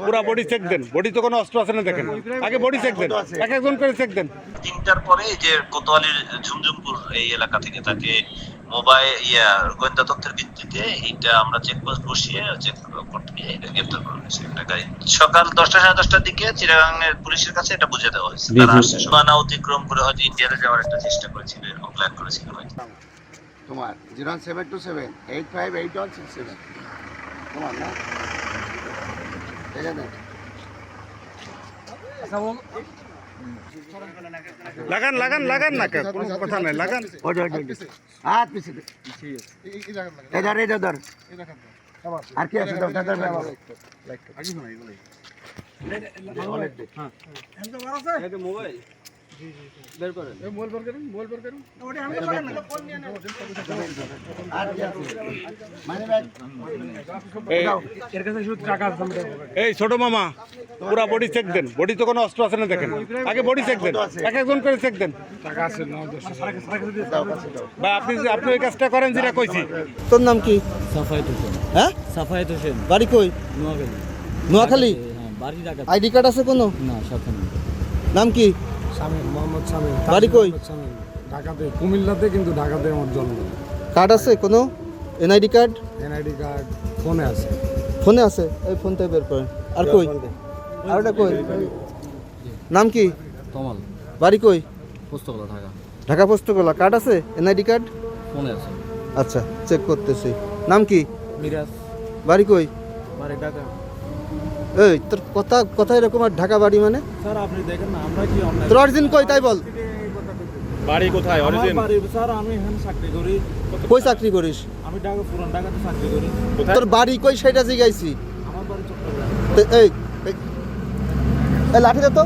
পুরা body check দেন, বডিতে কোনো অস্ত্র আছে না দেখেন, আগে বডি চেক দেন, এক একজন করে চেক দেন। 3টার পরে এই যে কোতোয়ালির ঝুমঝুমপুর এই এলাকা থেকে তাকে মোবাইল গোয়েন্দা তথ্যের ভিত্তিতে এটা আমরা চেকপোস্ট বসিয়ে চেক করতে গিয়ে এটা গ্রেপ্তার করা হয়েছে। একটা গাড়ি সকাল 10টা সাড়ে 10টার দিকে চিটাগাংয়ের পুলিশের কাছে এটা বুঝে দেওয়া হয়েছে। তারা আসছে সীমানা অতিক্রম করে হয়তো ইন্ডিয়াতে যাওয়ার একটা চেষ্টা করেছিল, এরকম প্ল্যান করেছিল হয়তো। তোমার 07278588167 তোমার না ঠিক আছে। লাগান লাগান লাগান না, কোনো কথা নাই, লাগান। হাত পিছিয়ে এধার এধার আর কি আছে মোবাইল বের করেন, মোবাইল বের করেন, মোবাইল বের করেন। ওটা আমি তো করেন না, ফোন নিয়ে না। আর কি আছে মানে ভাই এর কাছে শুধু টাকা আছে। এই ছোট মামা, পুরা বডি চেক দেন, বডিতে কোনো অস্ত্র আছে না দেখেন, আগে বডি চেক দেন, এক একজন করে চেক দেন। টাকা আছে না, বা আপনি ওই কাজটা করেন যেটা কইছি। তোর নাম কি? সাফায়েত হোসেন। হ্যাঁ, সাফায়েত হোসেন, বাড়ি কই? নোয়াখালী। নোয়াখালী? হ্যাঁ, বাড়ি ঢাকা। আইডি কার্ড আছে কোনো? না, সাথে নেই। নাম কি? শামীম, মোহাম্মদ শামীম। বাড়ি কই? শামীম, ঢাকাতে, কুমিল্লাতে, কিন্তু ঢাকাতে আমার জন্ম। কার্ড আছে কোনো? NID card? এনআইডি কার্ড ফোনে আছে। ফোনে আছে? এই ফোনটা বের করেন। আর কই? আর ওটা কই? নাম কি? তমাল, বাড়ি কই? পুস্তকলা, ঢাকা। ঢাকা পোস্টকলা। কার্ড আছে? NID card? ফোনে আছে। আচ্ছা, চেক করতেছি। নাম কি? মিরাজ, বাড়ি কই? বাড়ি ঢাকা। এই তোর কথা এরকম, আর ঢাকা বাড়ি মানে? স্যার আপনি দেখেন না, আমরা কি অনলাইন। তোর অরিজিন কই তাই বল। বাড়ি কোথায়? আমার বাড়ি স্যার, আমি এখানে চাকরি করি। কই চাকরি করিস? আমি ঢাকা, পুরান ঢাকাতে চাকরি করি। তোর বাড়ি কই সেটা জিগাইছি। আমার বাড়ি চট্টগ্রাম। এই লাঠি দে তো।